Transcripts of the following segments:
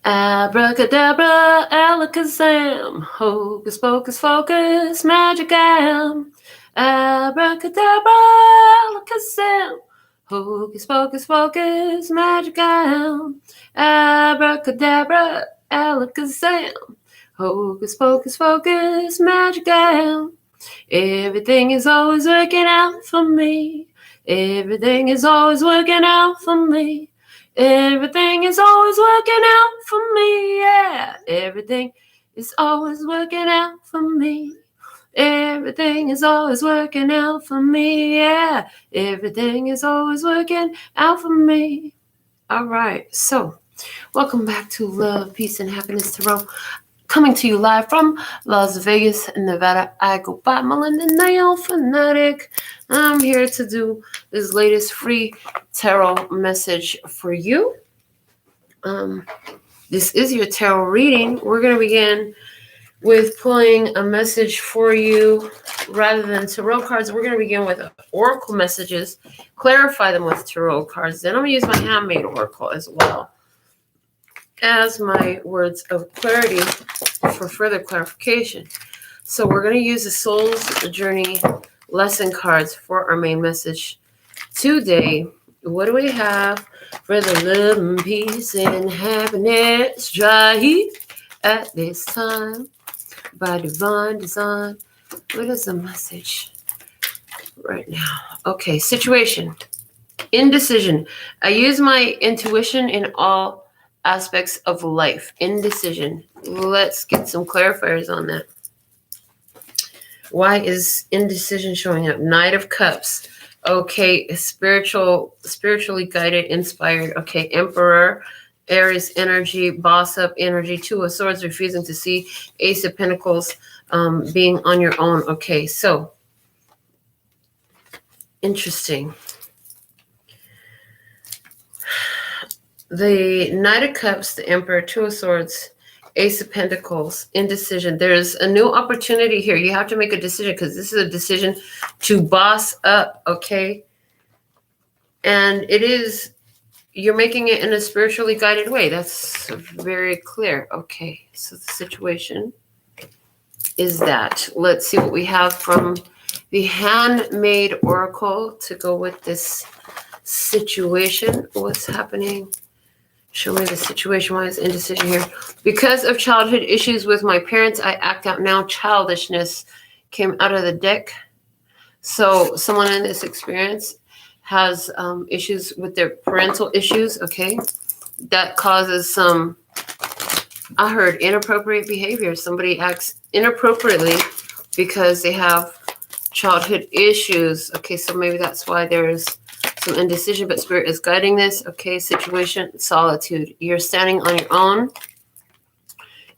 Abracadabra, alakazam, hocus pocus focus, magicam. Abracadabra, alakazam, hocus pocus focus, magicam. Abracadabra, alakazam, hocus pocus focus, magicam. Everything is always working out for me. Everything is always working out for me. Everything is always working out for me, yeah. Everything is always working out for me. Everything is always working out for me, yeah. Everything is always working out for me. All right, so welcome back to Love, Peace, and Happiness Tarot. Coming to you live from Las Vegas, Nevada. I go by Melinda, NailFanatic. I'm here to do this latest free tarot message for you. This is your tarot reading. We're going to begin with pulling a message for you rather than tarot cards. We're going to begin with oracle messages, clarify them with tarot cards. Then I'm going to use my handmade oracle as well as my words of clarity for further clarification. So we're going to use the Soul's Journey lesson cards for our main message today. What do we have for the love and peace and happiness drive at this time by divine design? What is the message right now? Okay, situation. Indecision. I use my intuition in all aspects of life. Indecision. Let's get some clarifiers on that. Why is indecision showing up? Knight of Cups. Okay, spiritually guided, inspired. Okay, Emperor, Aries energy, boss up energy, Two of Swords, refusing to see, Ace of Pentacles, being on your own. Okay, so interesting. The Knight of Cups, the Emperor, Two of Swords, Ace of Pentacles, indecision. There's a new opportunity here. You have to make a decision because this is a decision to boss up, okay? And it is, you're making it in a spiritually guided way. That's very clear. Okay, so the situation is that. Let's see what we have from the handmade oracle to go with this situation. What's happening? Show me the situation. Why is indecision here? Because of childhood issues with my parents, I act out now. Childishness came out of the deck. So someone in this experience has issues with their parental issues, okay? That causes some, I heard, inappropriate behavior. Somebody acts inappropriately because they have childhood issues. Okay, so maybe that's why there's some indecision, but Spirit is guiding this. Okay, situation, solitude. You're standing on your own.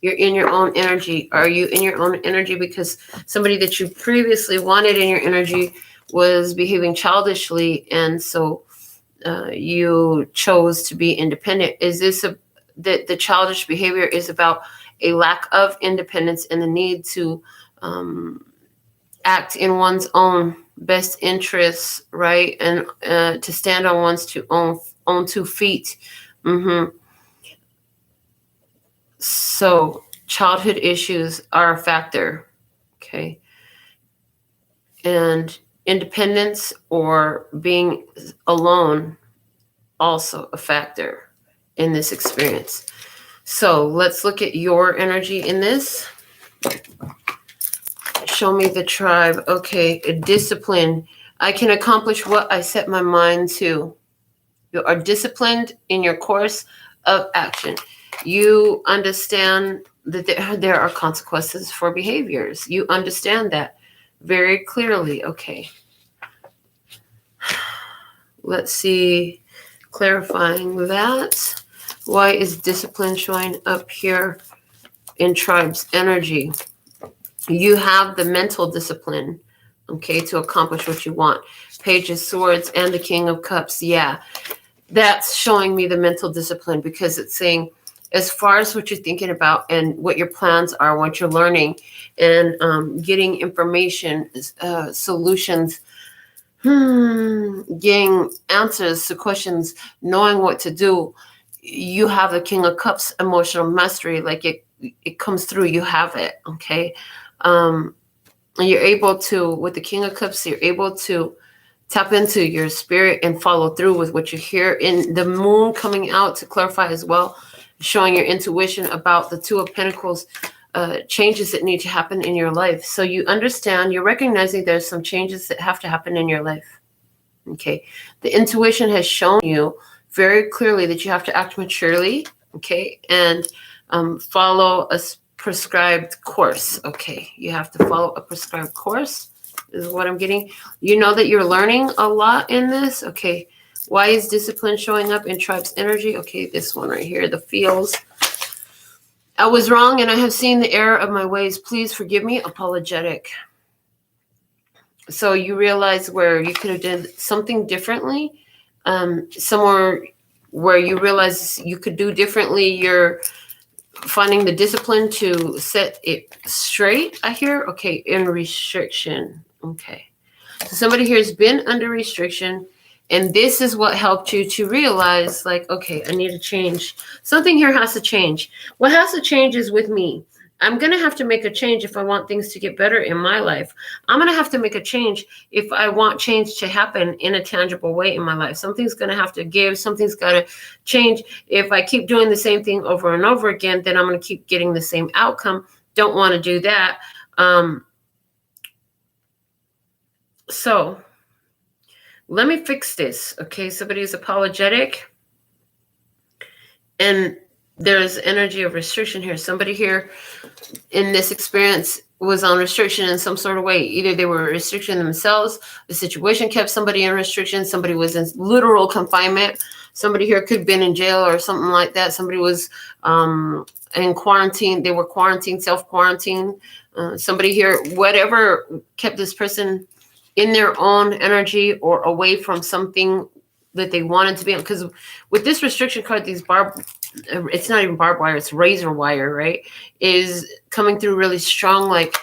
You're in your own energy. Are you in your own energy because somebody that you previously wanted in your energy was behaving childishly, and so you chose to be independent? Is this the childish behavior is about a lack of independence and the need to act in one's own best interests, right? And to stand on one's own 2 feet. So childhood issues are a factor, okay? And independence or being alone also a factor in this experience. So let's look at your energy in this. Show me the tribe. Okay, discipline. I can accomplish what I set my mind to. You are disciplined in your course of action. You understand that there are consequences for behaviors. You understand that very clearly. Okay. Let's see. Clarifying that. Why is discipline showing up here in tribe's energy? You have the mental discipline, okay, to accomplish what you want. Page of Swords and the King of Cups. Yeah, that's showing me the mental discipline because it's saying as far as what you're thinking about and what your plans are, what you're learning and getting information, solutions, getting answers to questions, knowing what to do. you have the King of Cups emotional mastery. Like it comes through. You have it. Okay. And you're able to, with the King of Cups, you're able to tap into your spirit and follow through with what you hear. In the moon coming out to clarify as well, showing your intuition about the Two of Pentacles, changes that need to happen in your life. So you understand, you're recognizing there's some changes that have to happen in your life. Okay. The intuition has shown you very clearly that you have to act maturely. Okay. And follow a prescribed course. Okay. You have to follow a prescribed course is what I'm getting. You know that you're learning a lot in this. Okay. Why is discipline showing up in tribe's energy? Okay. This one right here, the feels. I was wrong and I have seen the error of my ways. Please forgive me. Apologetic. So you realize where you could have done something differently, somewhere where you realize you could do differently. You're finding the discipline to set it straight, I hear. Okay, in restriction. Okay. So somebody here has been under restriction, and this is what helped you to realize, like, okay, I need to change. Something here has to change. What has to change is with me. I'm going to have to make a change if I want things to get better in my life. I'm going to have to make a change if I want change to happen in a tangible way in my life. Something's going to have to give. Something's got to change. If I keep doing the same thing over and over again, then I'm going to keep getting the same outcome. Don't want to do that. So let me fix this. Okay, somebody is apologetic. And there's energy of restriction here. Somebody here in this experience was on restriction in some sort of way. Either they were restricting themselves, the situation kept somebody in restriction, somebody was in literal confinement, somebody here could have been in jail or something like that. Somebody was in quarantine. They were quarantined, self-quarantined. Somebody here, whatever kept this person in their own energy or away from something that they wanted to be on. Because with this restriction card, these it's not even barbed wire, it's razor wire, right? Is coming through really strong. Like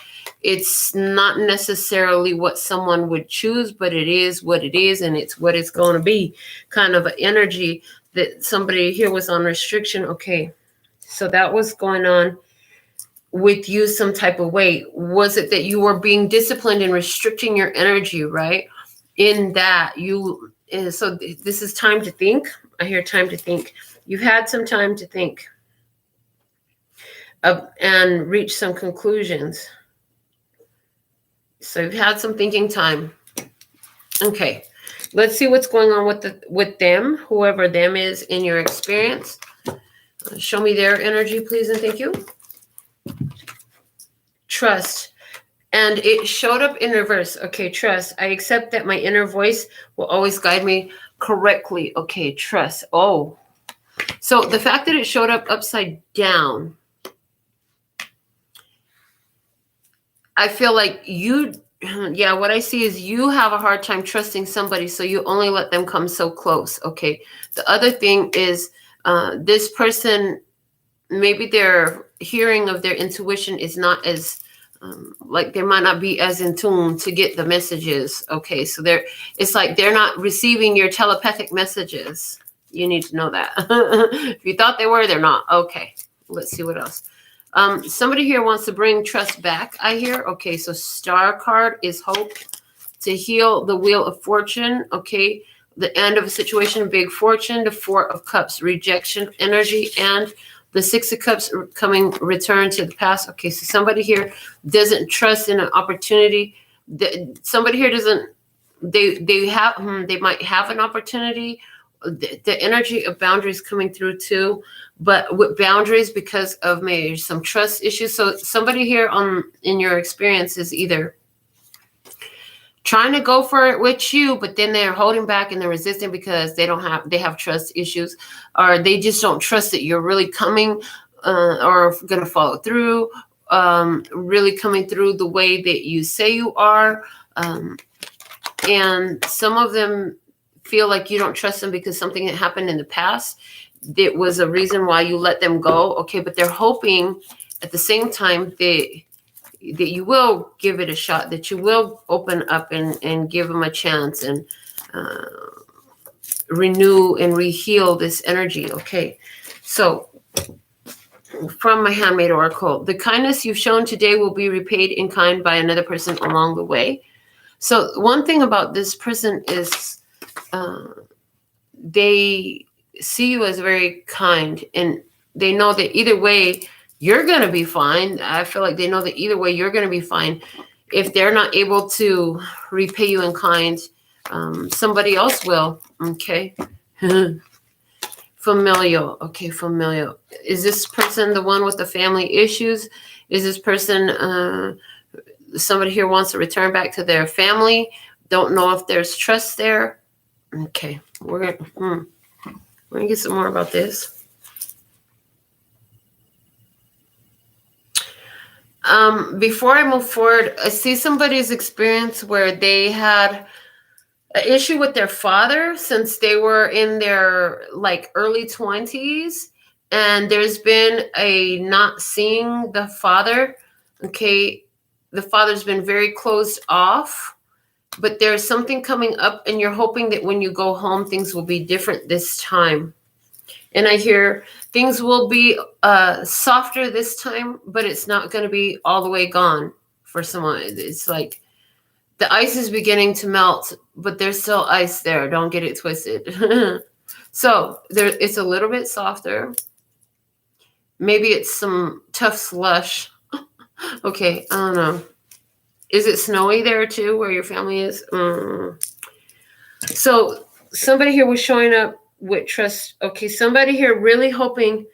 it's not necessarily what someone would choose, but it is what it is, and it's what it's going to be. Kind of an energy that somebody here was on restriction. Okay, so that was going on with you some type of way. Was it that you were being disciplined and restricting your energy, right? In that you, so this is time to think. I hear time to think. You've had some time to think and reach some conclusions. So you've had some thinking time. Okay, let's see what's going on with them, whoever them is in your experience. Show me their energy, please, and thank you. Trust. And it showed up in reverse. Okay, trust. I accept that my inner voice will always guide me correctly. Okay, trust. Oh, so the fact that it showed up upside down, I feel like what I see is you have a hard time trusting somebody, so you only let them come so close. Okay. The other thing is this person, maybe their hearing of their intuition is not as, like they might not be as in tune to get the messages. Okay. So it's like they're not receiving your telepathic messages. You need to know that. If you thought they were, they're not. Okay. Let's see what else. Somebody here wants to bring trust back, I hear. Okay, so star card is hope. To heal the wheel of fortune. Okay, the end of a situation, big fortune. The Four of Cups, rejection energy. And the Six of Cups coming, return to the past. Okay, so somebody here doesn't trust in an opportunity. Somebody here doesn't, they might have an opportunity. The energy of boundaries coming through too, but with boundaries because of maybe some trust issues. So somebody here in your experience is either trying to go for it with you, but then they're holding back and they're resisting because they have trust issues, or they just don't trust that you're really coming or going to follow through, really coming through the way that you say you are. And some of them feel like you don't trust them because something that happened in the past that was a reason why you let them go. Okay, but they're hoping at the same time that you will give it a shot, that you will open up and give them a chance. And renew and reheal this energy. Okay, so from my handmade oracle, the kindness you've shown today will be repaid in kind by another person along the way. So one thing about this person is they see you as very kind, and they know that either way you're going to be fine. I feel like they know that either way you're going to be fine. If they're not able to repay you in kind, somebody else will. Okay. Familial. Okay, familial. Is this person the one with the family issues? Is this person somebody here wants to return back to their family? Don't know if there's trust there. Okay, we're gonna get some more about this. Before I move forward, I see somebody's experience where they had an issue with their father since they were in their like early 20s, and there's been a not seeing the father. Okay, the father's been very closed off, but there's something coming up, and you're hoping that when you go home things will be different this time. And I hear things will be softer this time, but it's not going to be all the way gone for someone. It's like the ice is beginning to melt, but there's still ice there. Don't get it twisted. So it's a little bit softer. Maybe it's some tough slush. Okay, I don't know. Is it snowy there too, where your family is? So somebody here was showing up with trust. Okay, somebody here really hoping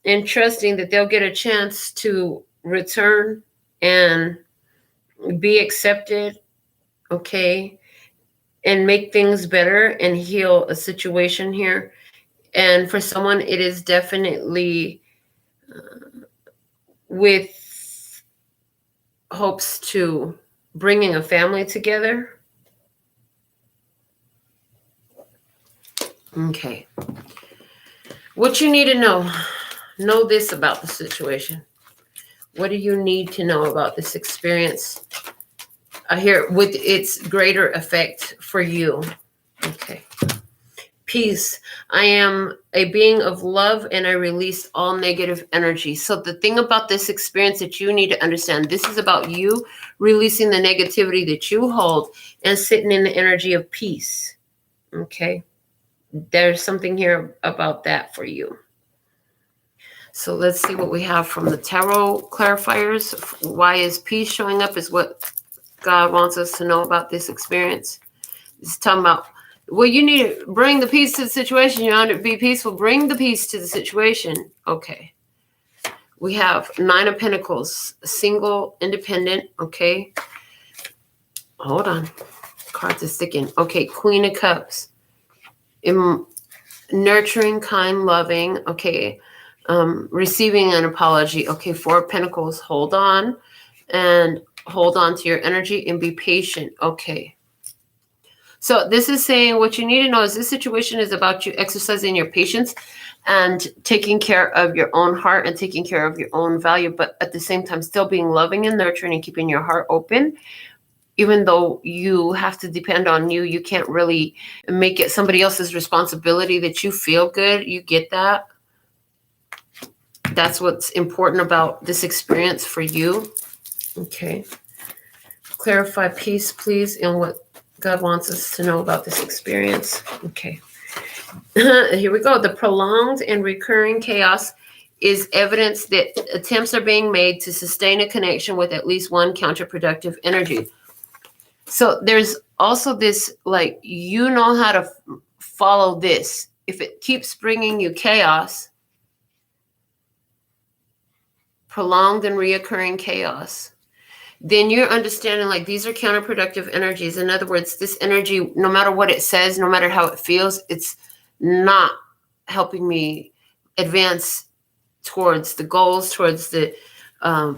and trusting that they'll get a chance to return and be accepted. Okay, and make things better and heal a situation here. And for someone, it is definitely with hopes to bringing a family together. Okay. What you need to know this about the situation. What do you need to know about this experience? I hear with its greater effect for you. Okay. Peace. I am a being of love, and I release all negative energy. So the thing about this experience that you need to understand, this is about you releasing the negativity that you hold and sitting in the energy of peace. Okay. There's something here about that for you. So let's see what we have from the tarot clarifiers. Why is peace showing up is what God wants us to know about this experience. It's talking about, well, you need to bring the peace to the situation. You want to be peaceful. Bring the peace to the situation. Okay. We have 9 of Pentacles, single, independent. Okay. Hold on. Cards are sticking. Okay. Queen of Cups. Nurturing, kind, loving. Okay. Receiving an apology. Okay. 4 of Pentacles. Hold on. And hold on to your energy and be patient. Okay. So this is saying what you need to know is this situation is about you exercising your patience and taking care of your own heart and taking care of your own value, but at the same time still being loving and nurturing and keeping your heart open. Even though you have to depend on you, you can't really make it somebody else's responsibility that you feel good. You get that? That's what's important about this experience for you. Okay. Clarify peace, please, and what God wants us to know about this experience. Okay. Here we go. The prolonged and recurring chaos is evidence that attempts are being made to sustain a connection with at least one counterproductive energy. So there's also this, like, you know how to follow this. If it keeps bringing you chaos, prolonged and reoccurring chaos, then you're understanding like these are counterproductive energies. In other words, this energy, no matter what it says, no matter how it feels, it's not helping me advance towards the goals, towards the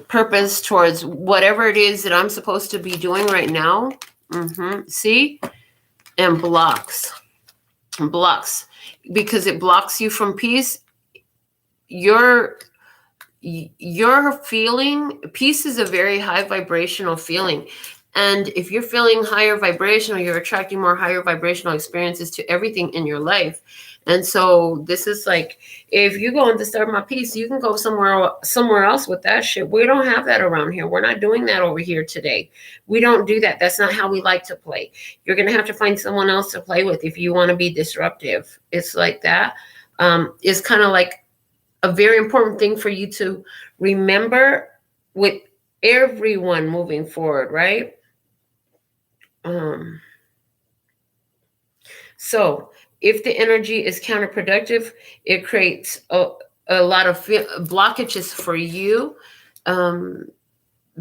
purpose, towards whatever it is that I'm supposed to be doing right now. See? And blocks. Because it blocks you from peace. Your feeling, peace is a very high vibrational feeling. And if you're feeling higher vibrational, you're attracting more higher vibrational experiences to everything in your life. And so this is like, if you go and disturb my peace, you can go somewhere else with that shit. We don't have that around here. We're not doing that over here today. We don't do that. That's not how we like to play. You're going to have to find someone else to play with if you want to be disruptive. It's like that. It's kind of like a very important thing for you to remember with everyone moving forward, right? So if the energy is counterproductive, it creates a lot of blockages for you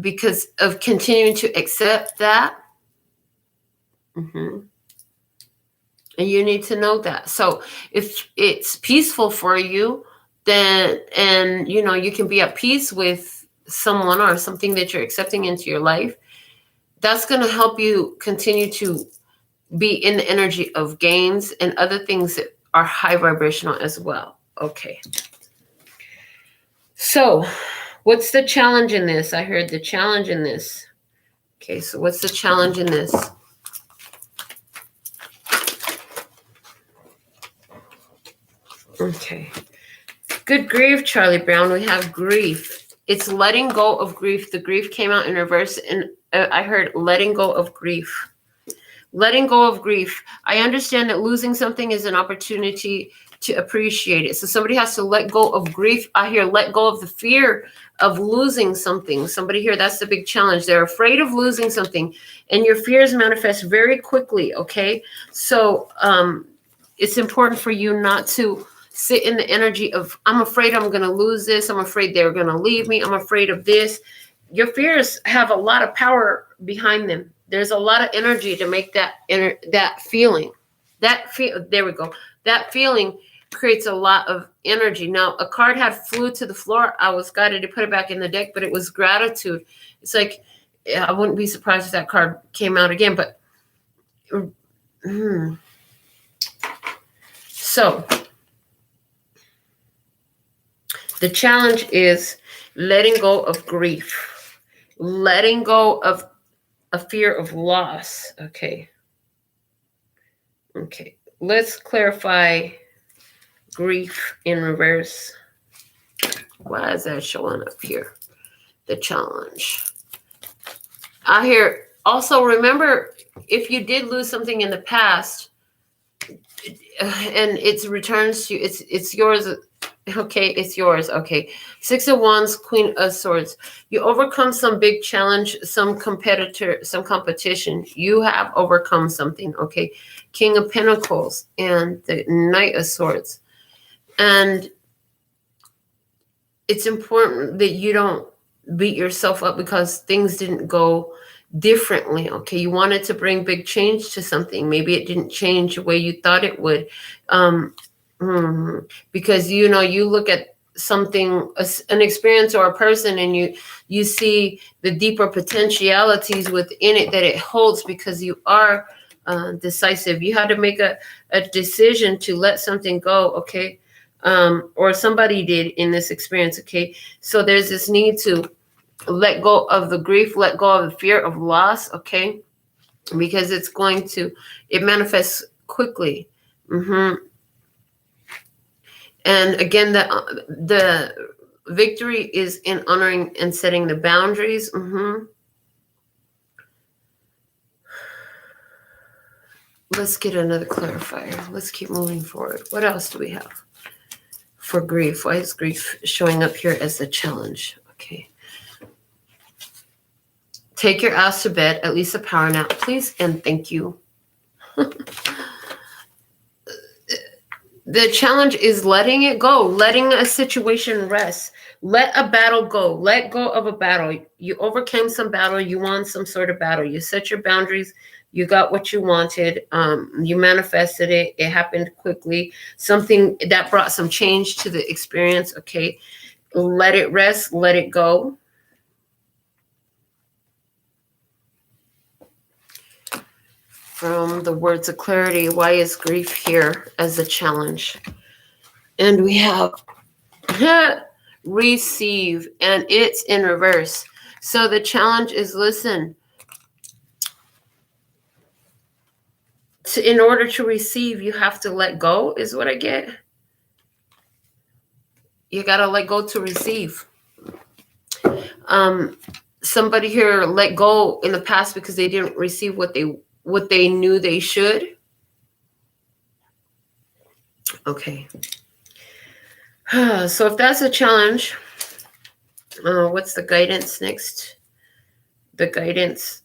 because of continuing to accept that. And you need to know that. So if it's peaceful for you, then, and you know, you can be at peace with someone or something that you're accepting into your life, that's going to help you continue to be in the energy of gains and other things that are high vibrational as well. Okay. So what's the challenge in this? I heard the challenge in this. Okay, so what's the challenge in this? Okay. Good grief, Charlie Brown. We have grief. It's letting go of grief. The grief came out in reverse, and I heard letting go of grief. Letting go of grief. I understand that losing something is an opportunity to appreciate it. So somebody has to let go of grief. I hear let go of the fear of losing something. Somebody here, that's the big challenge. They're afraid of losing something, and your fears manifest very quickly, okay? So it's important for you not to sit in the energy of, I'm afraid I'm going to lose this. I'm afraid they're going to leave me. I'm afraid of this. Your fears have a lot of power behind them. There's a lot of energy to make that feeling. There we go. That feeling creates a lot of energy. Now, a card had flew to the floor. I was guided to put it back in the deck, but it was gratitude. It's like, I wouldn't be surprised if that card came out again, but so the challenge is letting go of grief, letting go of a fear of loss. Okay. Okay. Let's clarify grief in reverse. Why is that showing up here? The challenge. I hear also, remember, if you did lose something in the past and it returns to you, it's yours. Okay, it's yours. Okay. 6 of Wands, Queen of Swords. You overcome some big challenge, some competition. You have overcome something. Okay. King of Pentacles and the Knight of Swords. And it's important that you don't beat yourself up because things didn't go differently. Okay. You wanted to bring big change to something. Maybe it didn't change the way you thought it would. Because, you know, you look at something, an experience or a person, and you see the deeper potentialities within it that it holds because you are decisive. You had to make a decision to let something go, okay? Or somebody did in this experience, okay? So there's this need to let go of the grief, let go of the fear of loss, okay? Because it manifests quickly. And again, the victory is in honoring and setting the boundaries. Let's get another clarifier. Let's keep moving forward. What else do we have for grief? Why is grief showing up here as a challenge? Okay. Take your ass to bed, at least a power nap, please, and thank you. The challenge is letting it go, letting a situation rest. Let a battle go. Let go of a battle. You overcame some battle. You won some sort of battle. You set your boundaries. You got what you wanted. You manifested it. It happened quickly. Something that brought some change to the experience. Okay. Let it rest. Let it go. From the words of clarity, why is grief here as a challenge? And we have receive, and it's in reverse. So the challenge is, listen, in order to receive, you have to let go, is what I get. You got to let go to receive. Somebody here let go in the past because they didn't receive what they knew they should. Okay. So if that's a challenge, what's the guidance next? The guidance,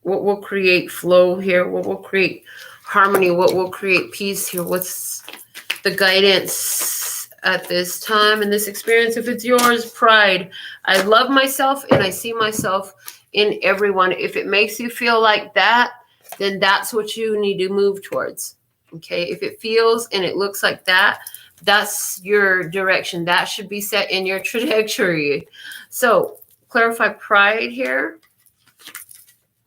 what will create flow here? What will create harmony? What will create peace here? What's the guidance at this time in this experience? If it's yours, pride. I love myself and I see myself in everyone. If it makes you feel like that, then that's what you need to move towards. Okay. If it feels and it looks like that, that's your direction. That should be set in your trajectory. So clarify pride here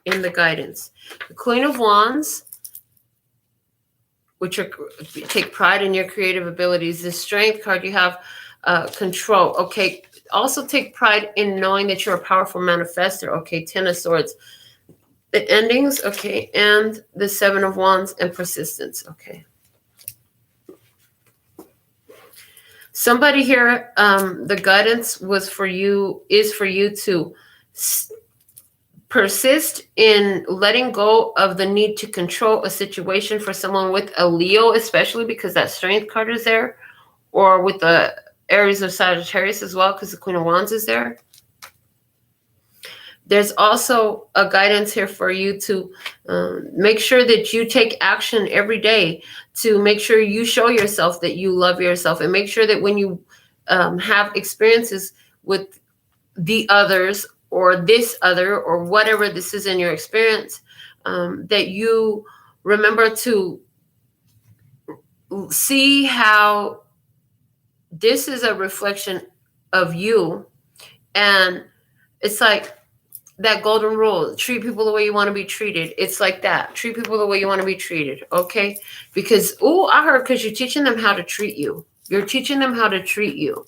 in the guidance. The Queen of Wands, which are take pride in your creative abilities. The Strength card, you have control. Okay. Also take pride in knowing that you're a powerful manifester. Okay. 10 of Swords. The endings. Okay. And the 7 of Wands and persistence. Okay. Somebody here, the guidance was for you, is for you to persist in letting go of the need to control a situation. For someone with a Leo, especially because that Strength card is there, or with the Aries or Sagittarius as well, because the Queen of Wands is there. There's also a guidance here for you to make sure that you take action every day to make sure you show yourself that you love yourself, and make sure that when you have experiences with the others or this other or whatever this is in your experience, that you remember to see how this is a reflection of you. And it's like that golden rule, treat people the way you want to be treated. It's like that. Treat people the way you want to be treated. Okay. Because, I heard, because you're teaching them how to treat you. You're teaching them how to treat you.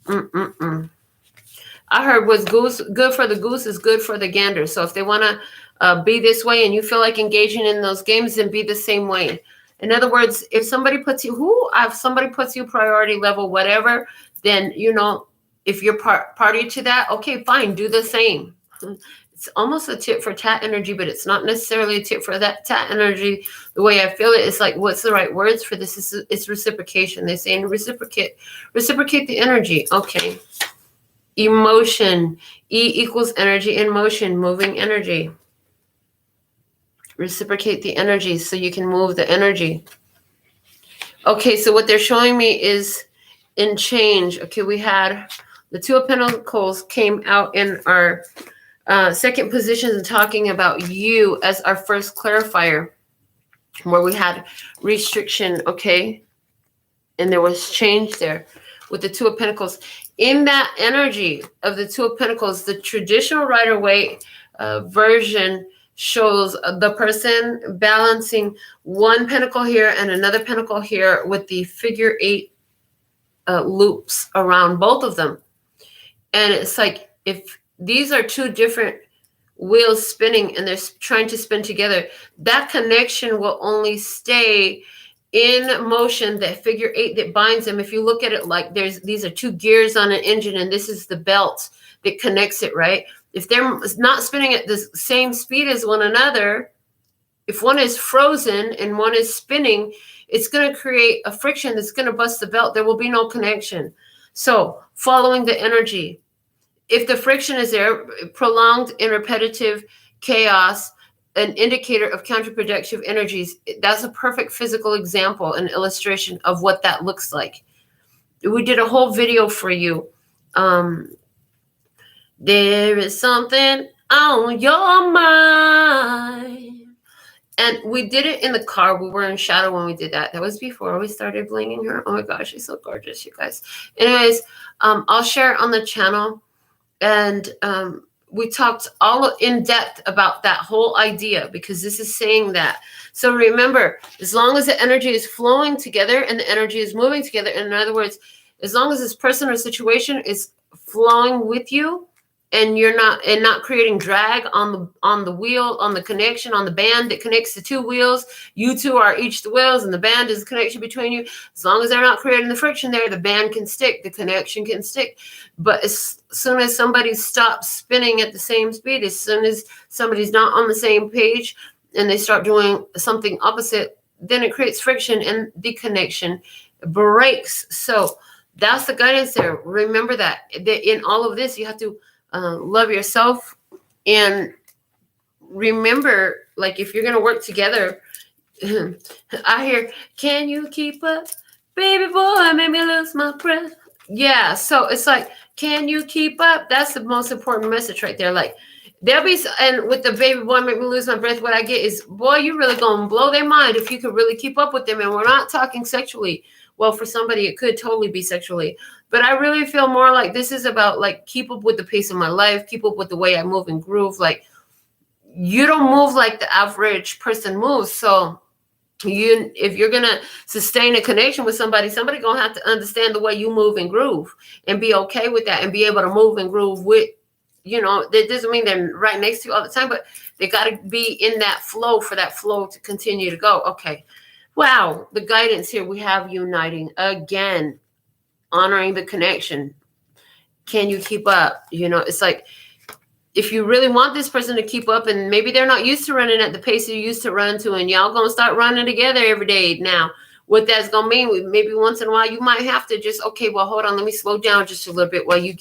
I heard what's good for the goose is good for the gander. So if they want to be this way and you feel like engaging in those games, then be the same way. In other words, if somebody puts you priority level, whatever, then, if you're party to that, okay, fine, do the same. It's almost a tit for tat energy, but it's not necessarily a tit for that tat energy. The way I feel it is like, what's the right words for this? It's reciprocation. They say reciprocate the energy. Okay. Emotion. E equals energy in motion, moving energy. Reciprocate the energy so you can move the energy. Okay, so what they're showing me is in change. Okay, we had the Two of Pentacles came out in our second position and talking about you as our first clarifier, where we had restriction, okay? And there was change there with the Two of Pentacles. In that energy of the Two of Pentacles, the traditional Rider-Waite version shows the person balancing one pentacle here and another pentacle here with the figure 8 loops around both of them. And it's like, if these are two different wheels spinning and they're trying to spin together, that connection will only stay in motion, that figure 8 that binds them. If you look at it like these are two gears on an engine and this is the belt that connects it, right? If they're not spinning at the same speed as one another, if one is frozen and one is spinning, it's going to create a friction that's going to bust the belt. There will be no connection. So following the energy, if the friction is there, prolonged and repetitive chaos, an indicator of counterproductive energies. That's a perfect physical example and illustration of what that looks like. We did a whole video for you. There is something on your mind. And we did it in the car. We were in shadow when we did that. That was before we started blinging her. Oh my gosh, she's so gorgeous, you guys. Anyways, I'll share it on the channel. And we talked all in depth about that whole idea, because this is saying that. So remember, as long as the energy is flowing together and the energy is moving together, in other words, as long as this person or situation is flowing with you and you're not creating drag on the wheel, on the connection, on the band that connects the two wheels. You two are each the wheels, and the band is the connection between you. As long as they're not creating the friction there, the band can stick, the connection can stick. But as soon as somebody stops spinning at the same speed, as soon as somebody's not on the same page and they start doing something opposite, then it creates friction and the connection breaks. So that's the guidance there. Remember that in all of this, you have to love yourself, and remember, like, if you're going to work together, I hear, can you keep up? Baby boy, made me lose my breath. Yeah. So it's like, can you keep up? That's the most important message right there. Like, there'll be, and with the baby boy, make me lose my breath, what I get is, boy, you really going to blow their mind if you could really keep up with them. And we're not talking sexually. Well, for somebody, it could totally be sexually. But I really feel more like this is about, like, keep up with the pace of my life, keep up with the way I move and groove. Like, you don't move like the average person moves. So if you're going to sustain a connection with somebody going to have to understand the way you move and groove and be okay with that and be able to move and groove with, that doesn't mean they're right next to you all the time, but they got to be in that flow for that flow to continue to go. Okay. Wow. The guidance here, we have uniting again, honoring the connection. Can you keep up? It's like, if you really want this person to keep up, and maybe they're not used to running at the pace you used to run to, and y'all gonna start running together every day now, what that's gonna mean, maybe once in a while you might have to just, okay, well, hold on, let me slow down just a little bit while you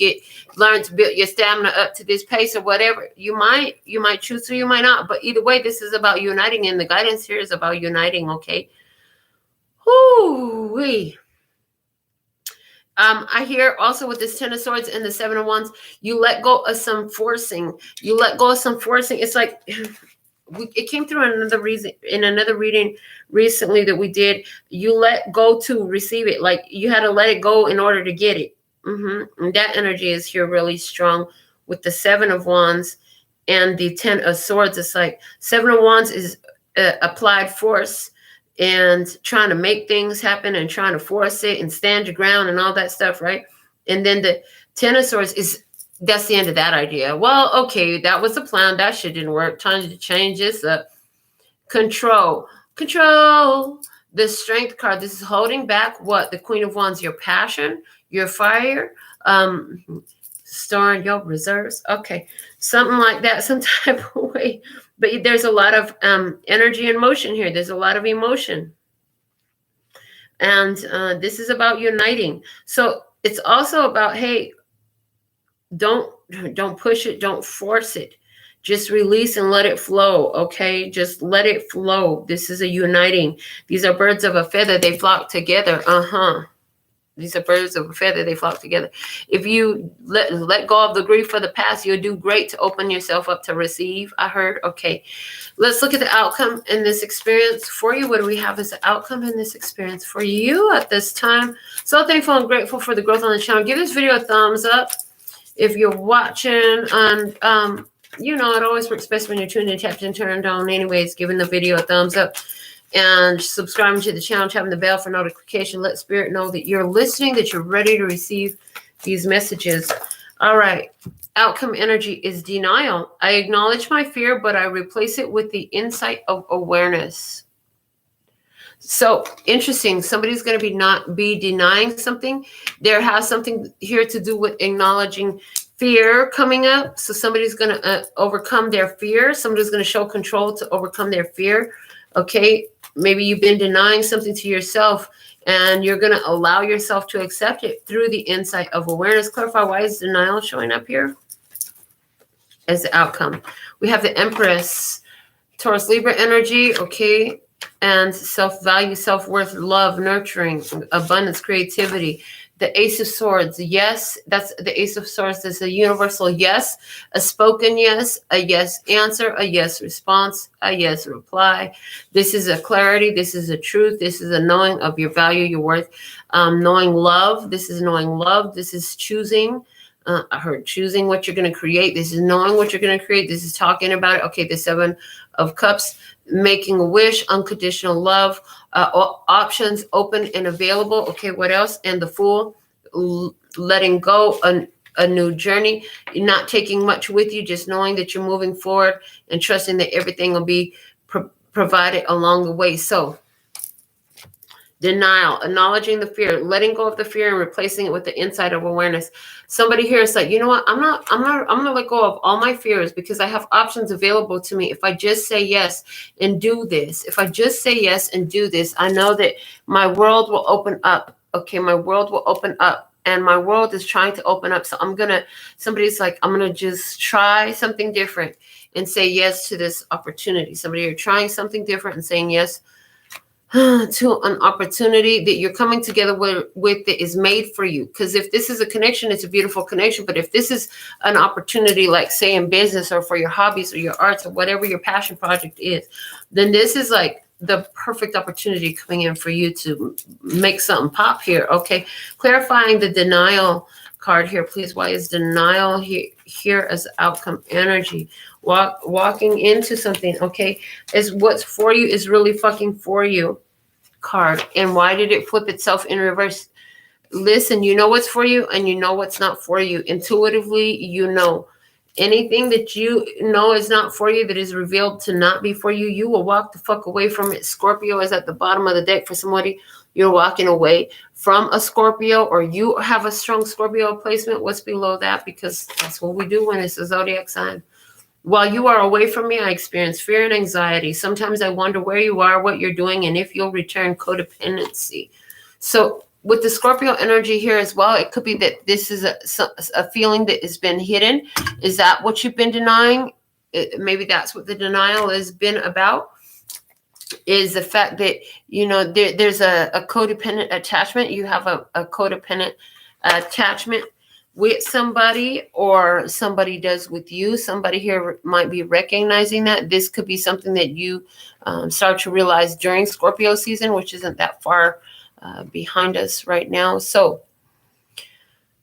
learn to build your stamina up to this pace or whatever. You might choose to, you might not, but either way, this is about uniting, and the guidance here is about uniting. Okay. Whoo-wee. I hear also with this 10 of Swords and the 7 of Wands, you let go of some forcing. It's like, it came through in another reading recently that we did. You let go to receive it. Like, you had to let it go in order to get it. And that energy is here really strong with the 7 of Wands and the 10 of Swords. It's like 7 of Wands is applied force and trying to make things happen and trying to force it and stand your ground and all that stuff, right? And then the 10 of Swords that's the end of that idea. Well, okay, that was the plan. That shit didn't work. Time to change this up. Control. The Strength card. This is holding back what? The Queen of Wands, your passion, your fire, storing your reserves. Okay, something like that, some type of way. But there's a lot of energy and motion here. There's a lot of emotion. And this is about uniting. So it's also about, hey, don't push it. Don't force it. Just release and let it flow. Okay, just let it flow. This is a uniting. These are birds of a feather. They flock together. These are birds of a feather. They flock together. If you let go of the grief for the past, you'll do great to open yourself up to receive. I heard. Okay. Let's look at the outcome in this experience for you. What do we have as the outcome in this experience for you at this time? So thankful and grateful for the growth on the channel. Give this video a thumbs up if you're watching. And, it always works best when you're tuned in, tapped and turned on. Anyways, giving the video a thumbs up. And subscribing to the channel, tapping the bell for notification. Let Spirit know that you're listening, that you're ready to receive these messages. All right. Outcome energy is denial. I acknowledge my fear, but I replace it with the insight of awareness. So interesting. Somebody's going to be denying something. There has something here to do with acknowledging fear coming up. So somebody's going to overcome their fear. Somebody's going to show control to overcome their fear. Okay, maybe you've been denying something to yourself, and you're going to allow yourself to accept it through the insight of awareness. Clarify, why is denial showing up here as the outcome? We have the Empress, Taurus, Libra energy, okay, and self-value, self-worth, love, nurturing, abundance, creativity. The Ace of Swords, yes, that's the Ace of Swords. That's a universal yes, a spoken yes, a yes answer, a yes response, a yes reply. This is a clarity. This is a truth. This is a knowing of your value, your worth, knowing love. This is knowing love. This is choosing. I heard choosing what you're going to create. This is knowing what you're going to create. This is talking about it. Okay, the 7 of Cups, making a wish, unconditional love, options open and available. Okay, what else? And the Fool, letting go a new journey. You're not taking much with you, just knowing that you're moving forward and trusting that everything will be provided along the way. So denial, acknowledging the fear, letting go of the fear and replacing it with the insight of awareness. Somebody here is like, you know what? I'm going to let go of all my fears because I have options available to me. If I just say yes and do this, if I just say yes and do this, I know that my world will open up. Okay. My world will open up, and my world is trying to open up. So somebody's like, I'm going to just try something different and say yes to this opportunity. Somebody, you're trying something different and saying yes to an opportunity that you're coming together with that is made for you. Because if this is a connection, it's a beautiful connection. But if this is an opportunity, like say in business or for your hobbies or your arts or whatever your passion project is, then this is like the perfect opportunity coming in for you to make something pop here. Okay. Clarifying the denial card here, please. Why is denial here as outcome energy? Walking into something, okay, is what's for you is really fucking for you card. And why did it flip itself in reverse? Listen, you know what's for you and you know what's not for you. Intuitively, you know. Anything that you know is not for you, that is revealed to not be for you, you will walk the fuck away from it. Scorpio is at the bottom of the deck for somebody. You're walking away from a Scorpio, or you have a strong Scorpio placement. What's below that? Because that's what we do when it's a zodiac sign. While you are away from me, I experience fear and anxiety. Sometimes I wonder where you are, what you're doing, and if you'll return. Codependency. So with the Scorpio energy here as well, it could be that this is a feeling that has been hidden. Is that what you've been denying? Maybe that's what the denial has been about, is the fact that, you know, there's a codependent attachment. You have a codependent attachment with somebody, or somebody does with you. Somebody here might be recognizing that. This could be something that you start to realize during Scorpio season, which isn't that far behind us right now. So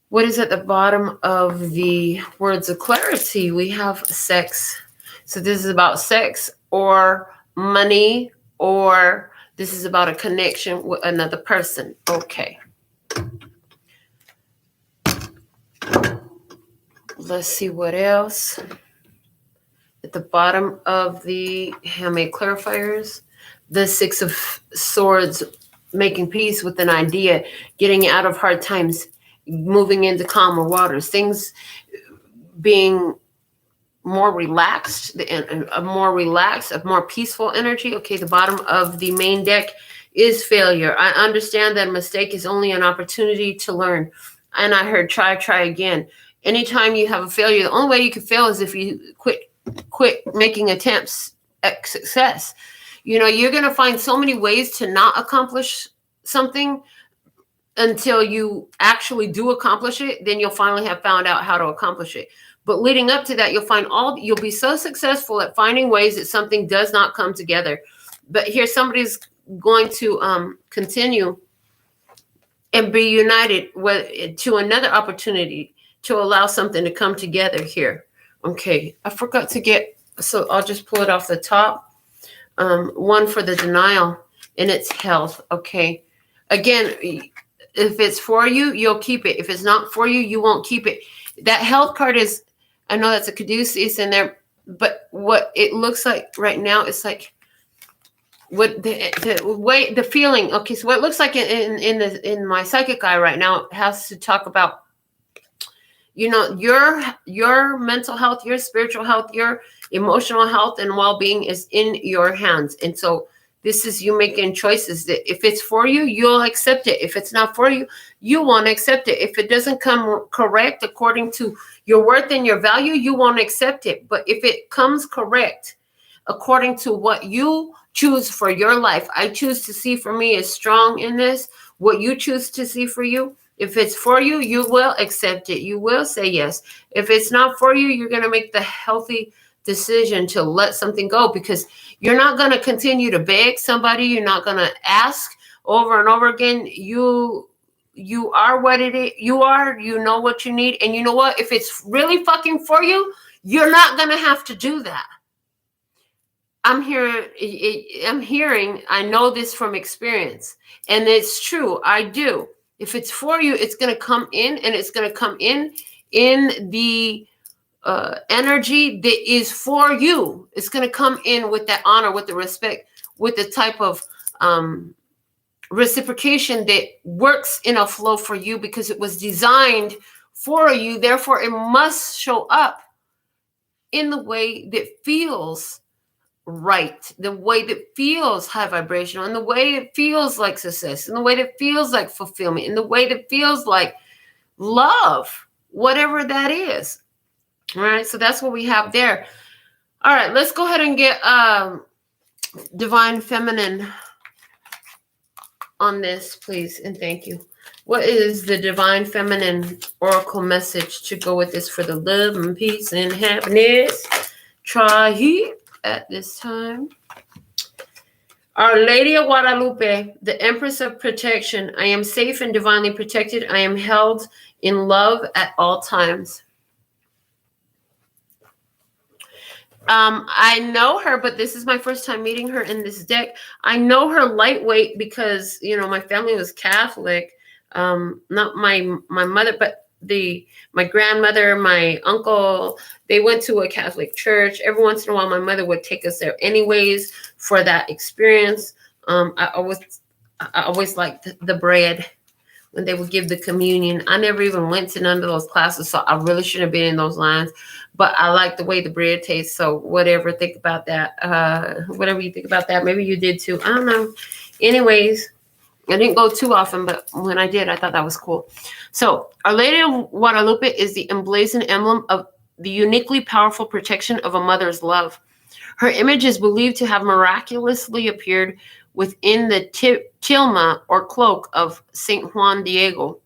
what is at the bottom of the words of clarity? We have sex. So this is about sex or money, or this is about a connection with another person. Okay. Let's see what else. At the bottom of the handmade clarifiers, the Six of Swords, making peace with an idea, getting out of hard times, moving into calmer waters, things being more relaxed, a more peaceful energy. Okay, the bottom of the main deck is failure. I understand that a mistake is only an opportunity to learn. And I heard try again. Anytime you have a failure, the only way you can fail is if you quit making attempts at success. You know, you're going to find so many ways to not accomplish something until you actually do accomplish it. Then you'll finally have found out how to accomplish it. But leading up to that, you'll be so successful at finding ways that something does not come together. But here, somebody's going to continue and be united to another opportunity to allow something to come together here. Okay, I forgot to get, so I'll just pull it off the top. One for the denial, and it's health. Okay, again, if it's for you, you'll keep it. If it's not for you, you won't keep it. That health card is, I know that's a caduceus in there, but what it looks like right now is like, what the feeling. Okay, so what it looks like in my psychic eye right now has to talk about, you know, your mental health, your spiritual health, your emotional health and well-being is in your hands. And so this is you making choices that if it's for you, you'll accept it. If it's not for you, you won't accept it. If it doesn't come correct according to your worth and your value, you won't accept it. But if it comes correct according to what you choose for your life, I choose to see for me is strong in this. What you choose to see for you, if it's for you, you will accept it. You will say yes. If it's not for you, you're going to make the healthy decision to let something go, because you're not going to continue to beg somebody. You're not going to ask over and over again. You are what it is. You are, you know what you need. And you know what? If it's really fucking for you, you're not going to have to do that. I'm hearing, I know this from experience, and it's true. I do. If it's for you, it's going to come in, and it's going to come in in the energy that is for you. It's going to come in with that honor, with the respect, with the type of reciprocation that works in a flow for you because it was designed for you. Therefore, it must show up in the way that feels right, the way that feels high vibrational, in the way it feels like success, in the way that feels like fulfillment, in the way that feels like love, whatever that is. All right, so that's what we have there. All right, let's go ahead and get Divine Feminine on this, please, and thank you. What is the Divine Feminine Oracle message to go with this for the love and peace and happiness? Try here at this time. Our Lady of Guadalupe, the Empress of Protection. I am safe and divinely protected. I am held in love at all times. I know her, but this is my first time meeting her in this deck. I know her lightweight because, you know, my family was Catholic. Not my mother, but my grandmother, my uncle, they went to a Catholic church. Every once in a while, my mother would take us there anyways for that experience. I always liked the bread when they would give the communion. I never even went to none of those classes, so I really shouldn't have been in those lines. But I like the way the bread tastes, so whatever. Think about that. Whatever you think about that. Maybe you did too. I don't know. Anyways, I didn't go too often, but when I did, I thought that was cool. So Our Lady of Guadalupe is the emblazoned emblem of the uniquely powerful protection of a mother's love. Her image is believed to have miraculously appeared within the tilma or cloak of Saint Juan Diego.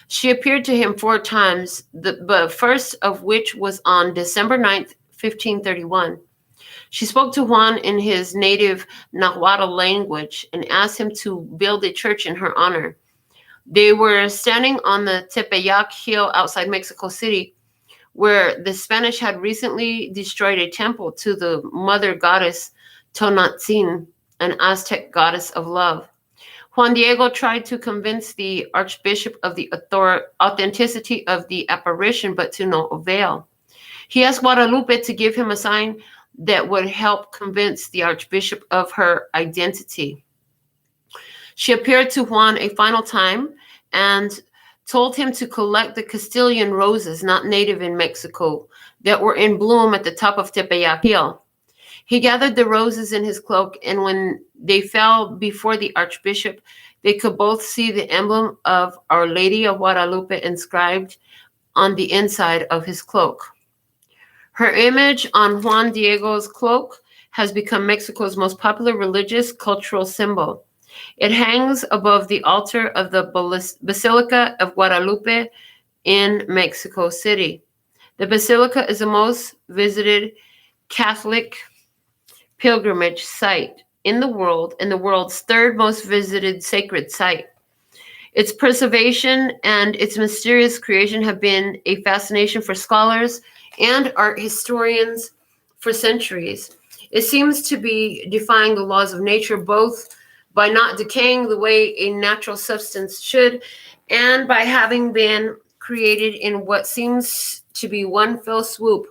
She appeared to him 4 times, the first of which was on December 9th, 1531. She spoke to Juan in his native Nahuatl language and asked him to build a church in her honor. They were standing on the Tepeyac Hill outside Mexico City, where the Spanish had recently destroyed a temple to the mother goddess Tonantzin, an Aztec goddess of love. Juan Diego tried to convince the archbishop of the authenticity of the apparition, but to no avail. He asked Guadalupe to give him a sign that would help convince the archbishop of her identity. She appeared to Juan a final time and told him to collect the Castilian roses, not native in Mexico, that were in bloom at the top of Tepeyac Hill. He gathered the roses in his cloak, and when they fell before the archbishop, they could both see the emblem of Our Lady of Guadalupe inscribed on the inside of his cloak. Her image on Juan Diego's cloak has become Mexico's most popular religious cultural symbol. It hangs above the altar of the Basilica of Guadalupe in Mexico City. The basilica is the most visited Catholic pilgrimage site in the world and the world's 3rd most visited sacred site. Its preservation and its mysterious creation have been a fascination for scholars and art historians for centuries. It seems to be defying the laws of nature, both by not decaying the way a natural substance should and by having been created in what seems to be one fell swoop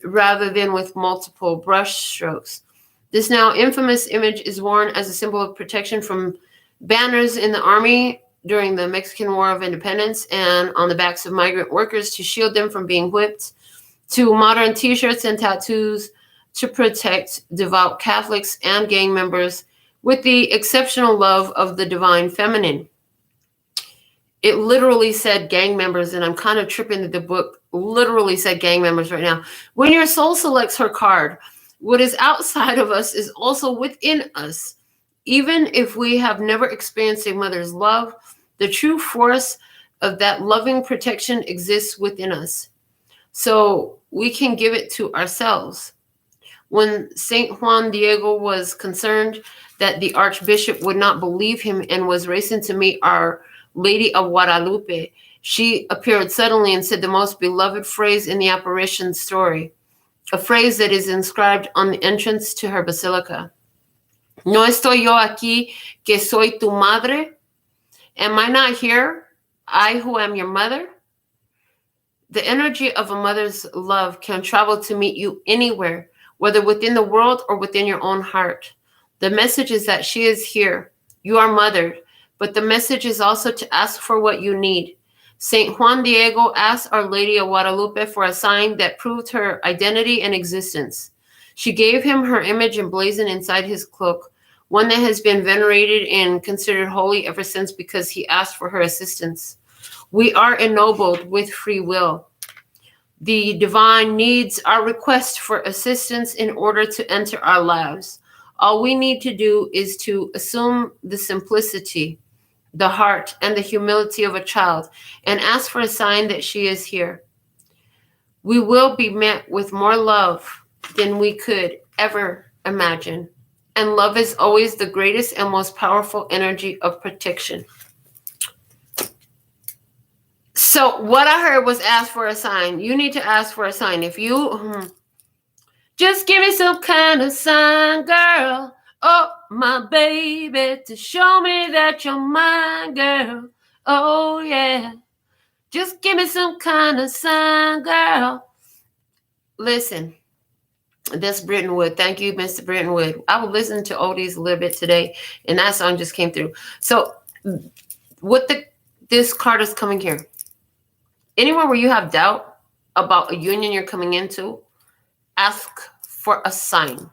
rather than with multiple brush strokes. This now infamous image is worn as a symbol of protection from banners in the army during the Mexican War of Independence and on the backs of migrant workers to shield them from being whipped, to modern t-shirts and tattoos to protect devout Catholics and gang members with the exceptional love of the Divine Feminine. It literally said gang members, and I'm kind of tripping that the book literally said gang members right now. When your soul selects her card, what is outside of us is also within us. Even if we have never experienced a mother's love, the true force of that loving protection exists within us. So we can give it to ourselves. When St. Juan Diego was concerned that the archbishop would not believe him and was racing to meet Our Lady of Guadalupe, she appeared suddenly and said the most beloved phrase in the apparition story, a phrase that is inscribed on the entrance to her basilica. ¿No estoy yo aquí que soy tu madre? Am I not here, I who am your mother? The energy of a mother's love can travel to meet you anywhere, whether within the world or within your own heart. The message is that she is here. You are mothered, but the message is also to ask for what you need. Saint Juan Diego asked Our Lady of Guadalupe for a sign that proved her identity and existence. She gave him her image emblazoned inside his cloak, one that has been venerated and considered holy ever since because he asked for her assistance. We are ennobled with free will. The divine needs our request for assistance in order to enter our lives. All we need to do is to assume the simplicity, the heart, and the humility of a child and ask for a sign that she is here. We will be met with more love than we could ever imagine. And love is always the greatest and most powerful energy of protection. So what I heard was ask for a sign. You need to ask for a sign. If you just give me some kind of sign, girl. Oh, my baby, to show me that you're mine, girl. Oh, yeah. Just give me some kind of sign, girl. Listen, that's Britton Wood. Thank you, Mr. Britton Wood. I will listen to oldies a little bit today, and that song just came through. So what this card is coming here. Anywhere where you have doubt about a union you're coming into, ask for a sign,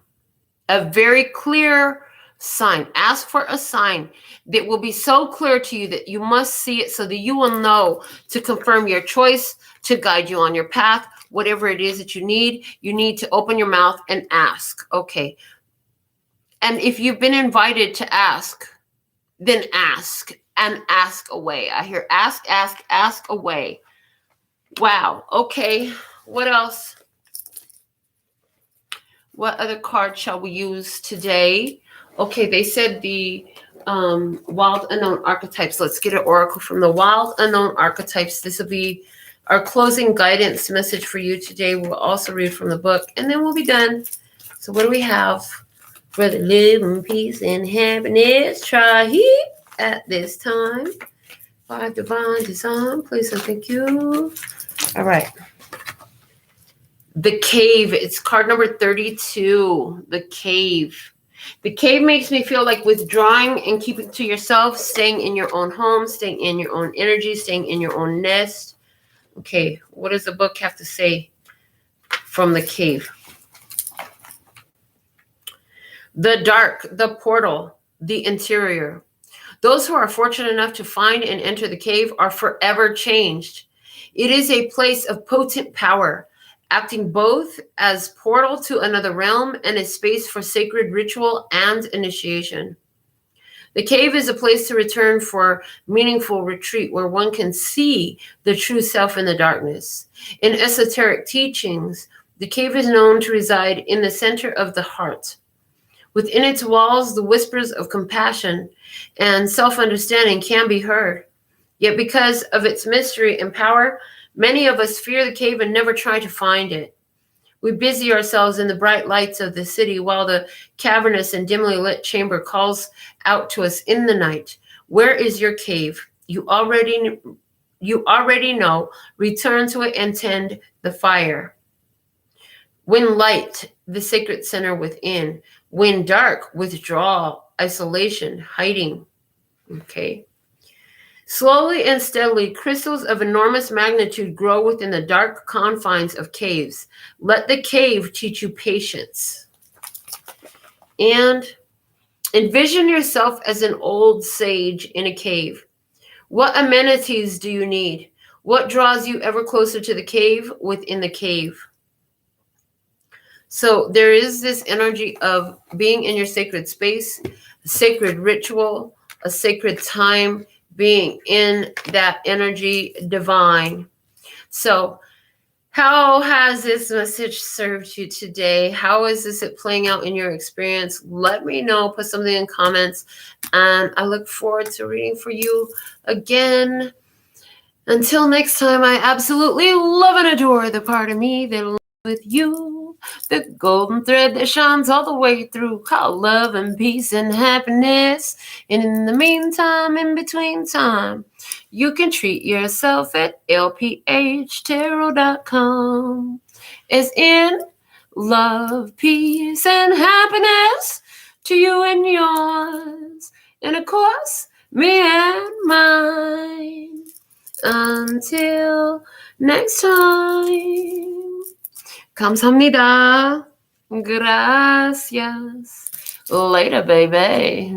a very clear sign. Ask for a sign that will be so clear to you that you must see it so that you will know to confirm your choice, to guide you on your path, whatever it is that you need to open your mouth and ask. Okay. And if you've been invited to ask, then ask and ask away. I hear ask, ask, ask away. Wow. Okay. What else? What other card shall we use today? Okay. They said the wild unknown archetypes. Let's get an oracle from the wild unknown archetypes. This will be our closing guidance message for you today. We'll also read from the book and then we'll be done. So what do we have? For the live in peace and happiness, try here at this time. By divine design, please and thank you. All right. The cave. It's card number 32. The cave. The cave makes me feel like withdrawing and keeping to yourself, staying in your own home, staying in your own energy, staying in your own nest. Okay, what does the book have to say from the cave? The dark, the portal, the interior. Those who are fortunate enough to find and enter the cave are forever changed. It is a place of potent power, acting both as portal to another realm and a space for sacred ritual and initiation. The cave is a place to return for meaningful retreat where one can see the true self in the darkness. In esoteric teachings, the cave is known to reside in the center of the heart. Within its walls, the whispers of compassion and self-understanding can be heard. Yet because of its mystery and power, many of us fear the cave and never try to find it. We busy ourselves in the bright lights of the city while the cavernous and dimly lit chamber calls out to us in the night. Where is your cave? You already know. Return to it and tend the fire. When light, the sacred center within. When dark, withdrawal, isolation, hiding. Okay. Slowly and steadily, crystals of enormous magnitude grow within the dark confines of caves. Let the cave teach you patience. And envision yourself as an old sage in a cave. What amenities do you need? What draws you ever closer to the cave within the cave? So there is this energy of being in your sacred space, a sacred ritual, a sacred time, being in that energy divine. So how has this message served you today? How is this playing out in your experience? Let me know. Put something in comments. And I look forward to reading for you again. Until next time, I absolutely love and adore the part of me that lives with you. The golden thread that shines all the way through, called love and peace and happiness. And in the meantime, in between time, You can treat yourself at LPHtarot.com. It's in love, peace, and happiness to you and yours. And of course, me and mine. Until next time. Kamsahamnida. Gracias. Later, baby.